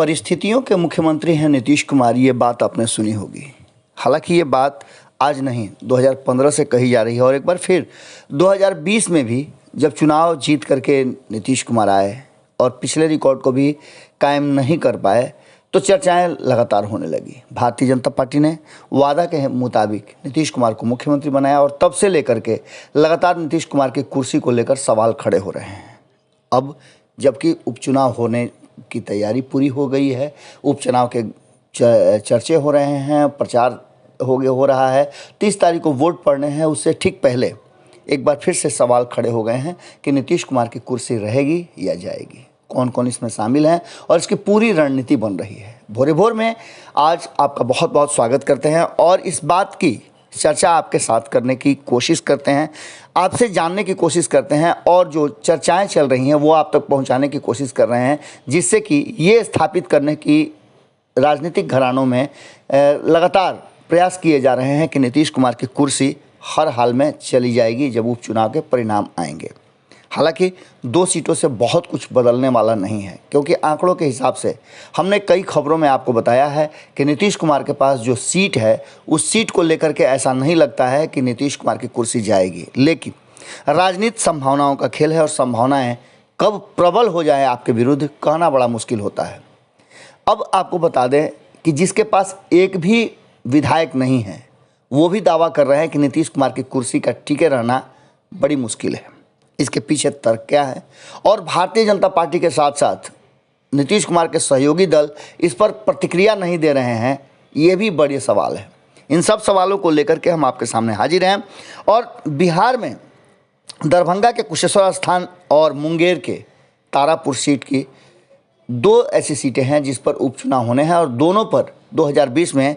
परिस्थितियों के मुख्यमंत्री हैं नीतीश कुमार, ये बात आपने सुनी होगी। हालांकि ये बात आज नहीं 2015 से कही जा रही है और एक बार फिर 2020 में भी जब चुनाव जीत करके नीतीश कुमार आए और पिछले रिकॉर्ड को भी कायम नहीं कर पाए तो चर्चाएं लगातार होने लगी। भारतीय जनता पार्टी ने वादा के मुताबिक नीतीश कुमार को मुख्यमंत्री बनाया और तब से लेकर के लगातार नीतीश कुमार की कुर्सी को लेकर सवाल खड़े हो रहे हैं। अब जबकि उपचुनाव होने की तैयारी पूरी हो गई है, उपचुनाव के चर्चे हो रहे हैं, प्रचार हो रहा है, 30 तारीख को वोट पड़ने हैं, उससे ठीक पहले एक बार फिर से सवाल खड़े हो गए हैं कि नीतीश कुमार की कुर्सी रहेगी या जाएगी, कौन कौन इसमें शामिल हैं और इसकी पूरी रणनीति बन रही है। भोरे भोर में आज आपका बहुत बहुत स्वागत करते हैं और इस बात की चर्चा आपके साथ करने की कोशिश करते हैं, आपसे जानने की कोशिश करते हैं और जो चर्चाएं चल रही हैं वो आप तक पहुंचाने की कोशिश कर रहे हैं, जिससे कि ये स्थापित करने की राजनीतिक घरानों में लगातार प्रयास किए जा रहे हैं कि नीतीश कुमार की कुर्सी हर हाल में चली जाएगी जब उपचुनाव के परिणाम आएंगे। हालांकि 2 सीटों से बहुत कुछ बदलने वाला नहीं है, क्योंकि आंकड़ों के हिसाब से हमने कई खबरों में आपको बताया है कि नीतीश कुमार के पास जो सीट है उस सीट को लेकर के ऐसा नहीं लगता है कि नीतीश कुमार की कुर्सी जाएगी। लेकिन राजनीति संभावनाओं का खेल है और संभावनाएं कब प्रबल हो जाए आपके विरुद्ध कहना बड़ा मुश्किल होता है। अब आपको बता दें कि जिसके पास एक भी विधायक नहीं है वो भी दावा कर रहे हैं कि नीतीश कुमार की कुर्सी का टिके रहना बड़ी मुश्किल है। इसके पीछे तर्क क्या है और भारतीय जनता पार्टी के साथ साथ नीतीश कुमार के सहयोगी दल इस पर प्रतिक्रिया नहीं दे रहे हैं, ये भी बड़े सवाल है। इन सब सवालों को लेकर के हम आपके सामने हाजिर हैं और बिहार में दरभंगा के कुशेश्वर स्थान और मुंगेर के तारापुर सीट की 2 ऐसी सीटें हैं जिस पर उपचुनाव होने हैं और दोनों पर 2020 में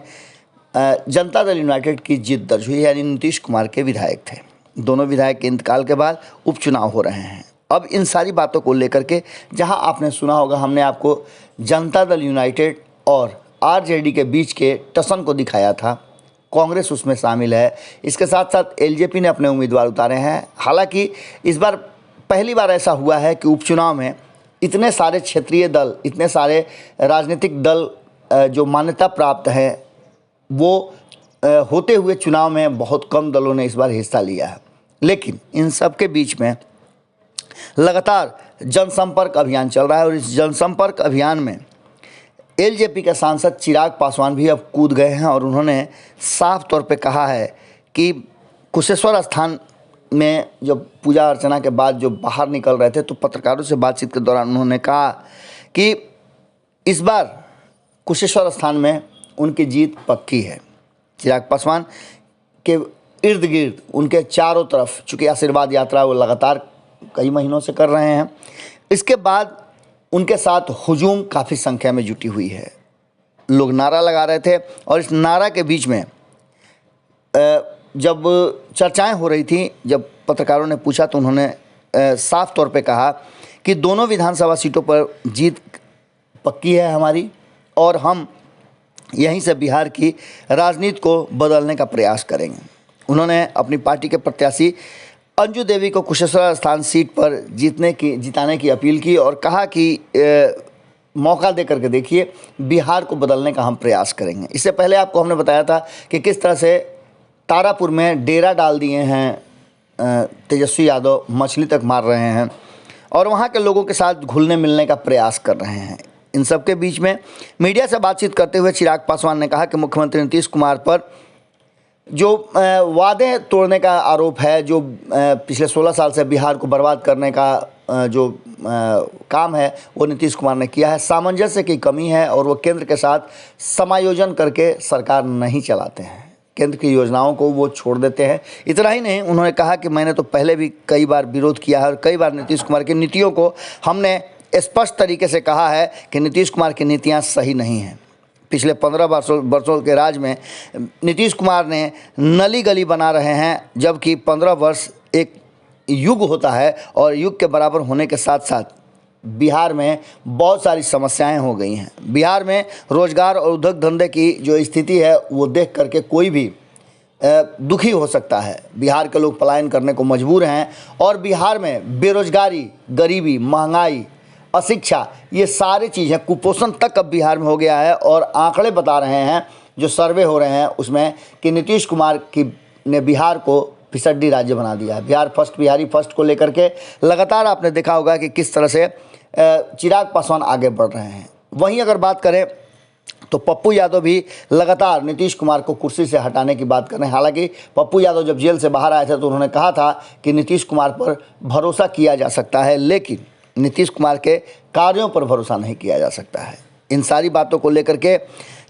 जनता दल यूनाइटेड की जीत दर्ज हुई, यानी नीतीश कुमार के विधायक थे। दोनों विधायक के इंतकाल के बाद उपचुनाव हो रहे हैं। अब इन सारी बातों को लेकर के जहां आपने सुना होगा, हमने आपको जनता दल यूनाइटेड और आरजेडी के बीच के टसन को दिखाया था, कांग्रेस उसमें शामिल है, इसके साथ साथ एलजेपी ने अपने उम्मीदवार उतारे हैं। हालांकि इस बार पहली बार ऐसा हुआ है कि उपचुनाव में इतने सारे क्षेत्रीय दल, इतने सारे राजनीतिक दल जो मान्यता प्राप्त हैं वो होते हुए चुनाव में बहुत कम दलों ने इस बार हिस्सा लिया है। लेकिन इन सब के बीच में लगातार जनसंपर्क अभियान चल रहा है और इस जनसंपर्क अभियान में एलजेपी के सांसद चिराग पासवान भी अब कूद गए हैं और उन्होंने साफ तौर पे कहा है कि कुशेश्वर स्थान में जब पूजा अर्चना के बाद जो बाहर निकल रहे थे तो पत्रकारों से बातचीत के दौरान उन्होंने कहा कि इस बार कुशेश्वर स्थान में उनकी जीत पक्की है। चिराग पासवान के इर्द गिर्द उनके चारों तरफ, चूँकि आशीर्वाद यात्रा वो लगातार कई महीनों से कर रहे हैं, इसके बाद उनके साथ हुजूम काफ़ी संख्या में जुटी हुई है। लोग नारा लगा रहे थे और इस नारा के बीच में जब चर्चाएं हो रही थी, जब पत्रकारों ने पूछा तो उन्होंने साफ तौर पे कहा कि दोनों विधानसभा सीटों पर जीत पक्की है हमारी और हम यहीं से बिहार की राजनीति को बदलने का प्रयास करेंगे। उन्होंने अपनी पार्टी के प्रत्याशी अंजू देवी को कुशेश्वर स्थान सीट पर जिताने की अपील की और कहा कि मौका दे करके देखिए, बिहार को बदलने का हम प्रयास करेंगे। इससे पहले आपको हमने बताया था कि किस तरह से तारापुर में डेरा डाल दिए हैं तेजस्वी यादव, मछली तक मार रहे हैं और वहाँ के लोगों के साथ घुलने मिलने का प्रयास कर रहे हैं। इन सब के बीच में मीडिया से बातचीत करते हुए चिराग पासवान ने कहा कि मुख्यमंत्री नीतीश कुमार पर जो वादे तोड़ने का आरोप है, जो पिछले 16 साल से बिहार को बर्बाद करने का जो काम है वो नीतीश कुमार ने किया है, सामंजस्य की कमी है और वो केंद्र के साथ समायोजन करके सरकार नहीं चलाते हैं, केंद्र की योजनाओं को वो छोड़ देते हैं। इतना ही नहीं, उन्होंने कहा कि मैंने तो पहले भी कई बार विरोध किया है और कई बार नीतीश कुमार की नीतियों को हमने स्पष्ट तरीके से कहा है कि नीतीश कुमार की नीतियां सही नहीं हैं। पिछले 15 वर्षों के राज में नीतीश कुमार ने नली गली बना रहे हैं, जबकि 15 वर्ष एक युग होता है और युग के बराबर होने के साथ साथ बिहार में बहुत सारी समस्याएं हो गई हैं। बिहार में रोजगार और उद्योग धंधे की जो स्थिति है वो देख करके कोई भी दुखी हो सकता है। बिहार के लोग पलायन करने को मजबूर हैं और बिहार में बेरोजगारी, गरीबी, महंगाई अशिक्षा, ये सारी चीज़ें, कुपोषण तक अब बिहार में हो गया है। और आंकड़े बता रहे हैं, जो सर्वे हो रहे हैं उसमें, कि नीतीश कुमार की ने बिहार को फिसड्डी राज्य बना दिया है। बिहारी फर्स्ट को लेकर के लगातार आपने देखा होगा कि किस तरह से चिराग पासवान आगे बढ़ रहे हैं। वहीं अगर बात करें तो पप्पू यादव भी लगातार नीतीश कुमार को कुर्सी से हटाने की बात कर रहे हैं। हालांकि पप्पू यादव जब जेल से बाहर आए थे तो उन्होंने कहा था कि नीतीश कुमार पर भरोसा किया जा सकता है, लेकिन नीतीश कुमार के कार्यों पर भरोसा नहीं किया जा सकता है। इन सारी बातों को लेकर के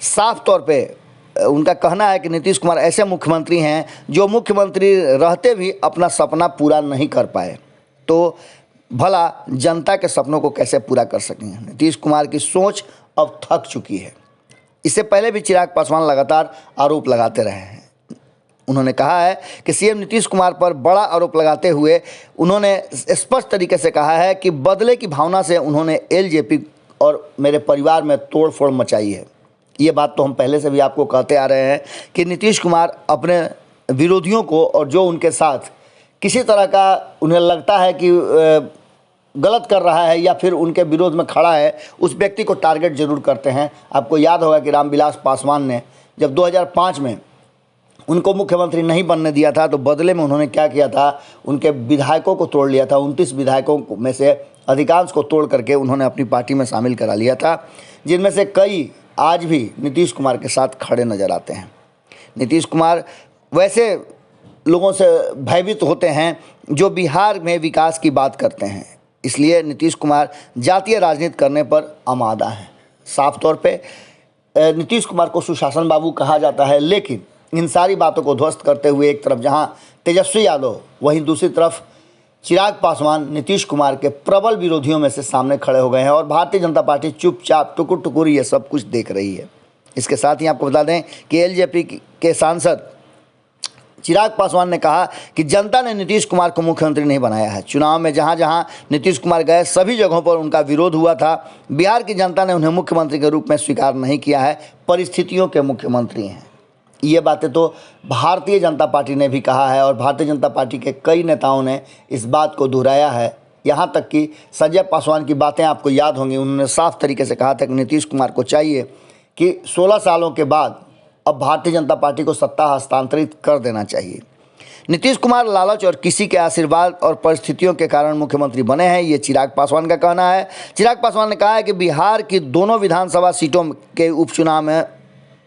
साफ तौर पे उनका कहना है कि नीतीश कुमार ऐसे मुख्यमंत्री हैं जो मुख्यमंत्री रहते भी अपना सपना पूरा नहीं कर पाए, तो भला जनता के सपनों को कैसे पूरा कर सकेंगे। नीतीश कुमार की सोच अब थक चुकी है। इससे पहले भी चिराग पासवान लगातार आरोप लगाते रहे हैं। उन्होंने कहा है कि सीएम नीतीश कुमार पर बड़ा आरोप लगाते हुए उन्होंने स्पष्ट तरीके से कहा है कि बदले की भावना से उन्होंने एलजेपी और मेरे परिवार में तोड़फोड़ मचाई है। ये बात तो हम पहले से भी आपको कहते आ रहे हैं कि नीतीश कुमार अपने विरोधियों को, और जो उनके साथ किसी तरह का उन्हें लगता है कि गलत कर रहा है या फिर उनके विरोध में खड़ा है, उस व्यक्ति को टारगेट जरूर करते हैं। आपको याद होगा कि रामविलास पासवान ने जब 2005 में उनको मुख्यमंत्री नहीं बनने दिया था तो बदले में उन्होंने क्या किया था, उनके विधायकों को तोड़ लिया था। 29 विधायकों में से अधिकांश को तोड़ करके उन्होंने अपनी पार्टी में शामिल करा लिया था, जिनमें से कई आज भी नीतीश कुमार के साथ खड़े नज़र आते हैं। नीतीश कुमार वैसे लोगों से भयभीत होते हैं जो बिहार में विकास की बात करते हैं, इसलिए नीतीश कुमार जातीय राजनीति करने पर आमादा हैं। साफ तौर पे नीतीश कुमार को सुशासन बाबू कहा जाता है, लेकिन इन सारी बातों को ध्वस्त करते हुए एक तरफ जहां तेजस्वी यादव, वहीं दूसरी तरफ चिराग पासवान नीतीश कुमार के प्रबल विरोधियों में से सामने खड़े हो गए हैं और भारतीय जनता पार्टी चुपचाप टुकुर टुकुर ये सब कुछ देख रही है। इसके साथ ही आपको बता दें कि एलजेपी के सांसद चिराग पासवान ने कहा कि जनता ने नीतीश कुमार को मुख्यमंत्री नहीं बनाया है। चुनाव में जहां जहां नीतीश कुमार गए सभी जगहों पर उनका विरोध हुआ था। बिहार की जनता ने उन्हें मुख्यमंत्री के रूप में स्वीकार नहीं किया है, परिस्थितियों के मुख्यमंत्री हैं। ये बातें तो भारतीय जनता पार्टी ने भी कहा है और भारतीय जनता पार्टी के कई नेताओं ने इस बात को दोहराया है। यहाँ तक कि संजय पासवान की बातें आपको याद होंगी, उन्होंने साफ तरीके से कहा था कि नीतीश कुमार को चाहिए कि 16 सालों के बाद अब भारतीय जनता पार्टी को सत्ता हस्तांतरित कर देना चाहिए। नीतीश कुमार लालच और किसी के आशीर्वाद और परिस्थितियों के कारण मुख्यमंत्री बने हैं, ये चिराग पासवान का कहना है। चिराग पासवान ने कहा है कि बिहार की दोनों विधानसभा सीटों के उपचुनाव में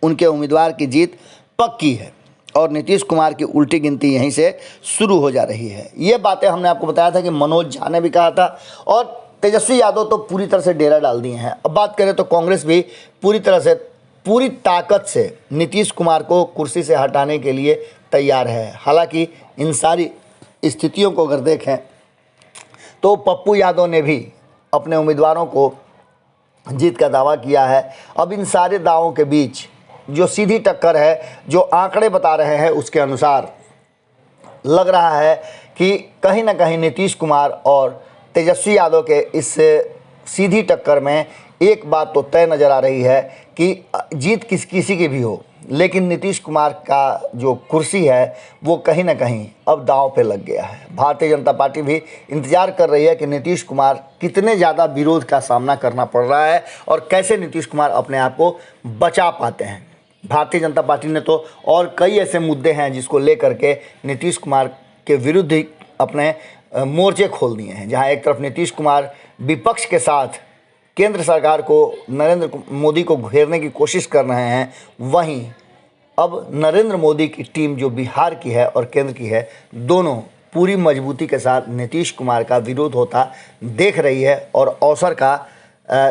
उनके उम्मीदवार की जीत पक्की है और नीतीश कुमार की उल्टी गिनती यहीं से शुरू हो जा रही है। ये बातें हमने आपको बताया था कि मनोज झा ने भी कहा था और तेजस्वी यादव तो पूरी तरह से डेरा डाल दिए हैं। अब बात करें तो कांग्रेस भी पूरी तरह से, पूरी ताकत से नीतीश कुमार को कुर्सी से हटाने के लिए तैयार है। हालांकि इन सारी स्थितियों को अगर देखें तो पप्पू यादव ने भी अपने उम्मीदवारों को जीत का दावा किया है। अब इन सारे दावों के बीच जो सीधी टक्कर है, जो आंकड़े बता रहे हैं, उसके अनुसार लग रहा है कि कहीं ना कहीं नीतीश कुमार और तेजस्वी यादव के इस सीधी टक्कर में एक बात तो तय नज़र आ रही है कि जीत किसी की भी हो, लेकिन नीतीश कुमार का जो कुर्सी है वो कहीं ना कहीं अब दांव पे लग गया है। भारतीय जनता पार्टी भी इंतजार कर रही है कि नीतीश कुमार कितने ज़्यादा विरोध का सामना करना पड़ रहा है और कैसे नीतीश कुमार अपने आप को बचा पाते हैं। भारतीय जनता पार्टी ने तो और कई ऐसे मुद्दे हैं जिसको लेकर के नीतीश कुमार के विरुद्ध ही अपने मोर्चे खोल दिए हैं। जहां एक तरफ नीतीश कुमार विपक्ष के साथ केंद्र सरकार को, नरेंद्र मोदी को घेरने की कोशिश कर रहे हैं, वहीं अब नरेंद्र मोदी की टीम जो बिहार की है और केंद्र की है, दोनों पूरी मजबूती के साथ नीतीश कुमार का विरोध होता देख रही है और अवसर का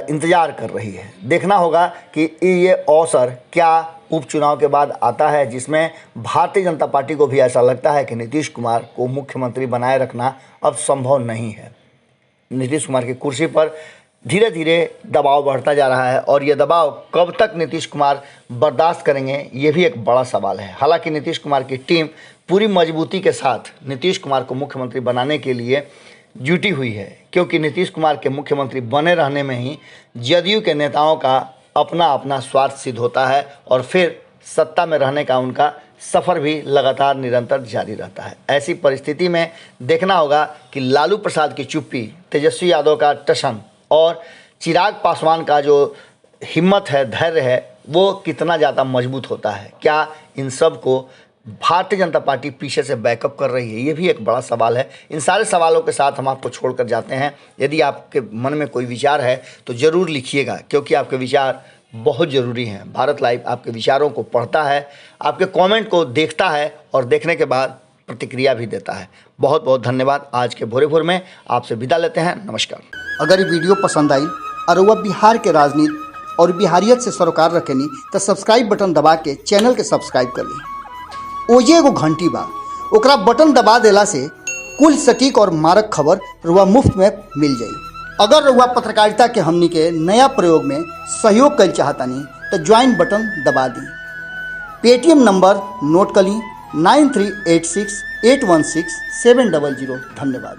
इंतजार कर रही है। देखना होगा कि ये अवसर क्या उपचुनाव के बाद आता है, जिसमें भारतीय जनता पार्टी को भी ऐसा लगता है कि नीतीश कुमार को मुख्यमंत्री बनाए रखना अब संभव नहीं है। नीतीश कुमार की कुर्सी पर धीरे धीरे दबाव बढ़ता जा रहा है और ये दबाव कब तक नीतीश कुमार बर्दाश्त करेंगे, ये भी एक बड़ा सवाल है। हालांकि नीतीश कुमार की टीम पूरी मजबूती के साथ नीतीश कुमार को मुख्यमंत्री बनाने के लिए जुटी हुई है, क्योंकि नीतीश कुमार के मुख्यमंत्री बने रहने में ही जदयू के नेताओं का अपना अपना स्वार्थ सिद्ध होता है और फिर सत्ता में रहने का उनका सफ़र भी लगातार निरंतर जारी रहता है। ऐसी परिस्थिति में देखना होगा कि लालू प्रसाद की चुप्पी, तेजस्वी यादव का टशन और चिराग पासवान का जो हिम्मत है, धैर्य है, वो कितना ज़्यादा मजबूत होता है। क्या इन सब को भारतीय जनता पार्टी पीछे से बैकअप कर रही है, ये भी एक बड़ा सवाल है। इन सारे सवालों के साथ हम आपको छोड़कर जाते हैं। यदि आपके मन में कोई विचार है तो ज़रूर लिखिएगा, क्योंकि आपके विचार बहुत ज़रूरी हैं। भारत लाइव आपके विचारों को पढ़ता है, आपके कमेंट को देखता है और देखने के बाद प्रतिक्रिया भी देता है। बहुत बहुत धन्यवाद। आज के भोरे भोर में आपसे विदा लेते हैं। नमस्कार। अगर ये वीडियो पसंद आई और वह बिहार के राजनीति और बिहारियत से सरोकार रखेनी तो सब्सक्राइब बटन दबा के चैनल के सब्सक्राइब कर ली। ओजे एगो घंटी बा, ओकरा बटन दबा देला से कुल सटीक और मारक खबर रुआ मुफ्त में मिल जाई। अगर रुआ पत्रकारिता के हमनी के नया प्रयोग में सहयोग कर चाहतानी तो ज्वाइन बटन दबा दी। पेटीएम नंबर नोट कर ली 9386816700। धन्यवाद।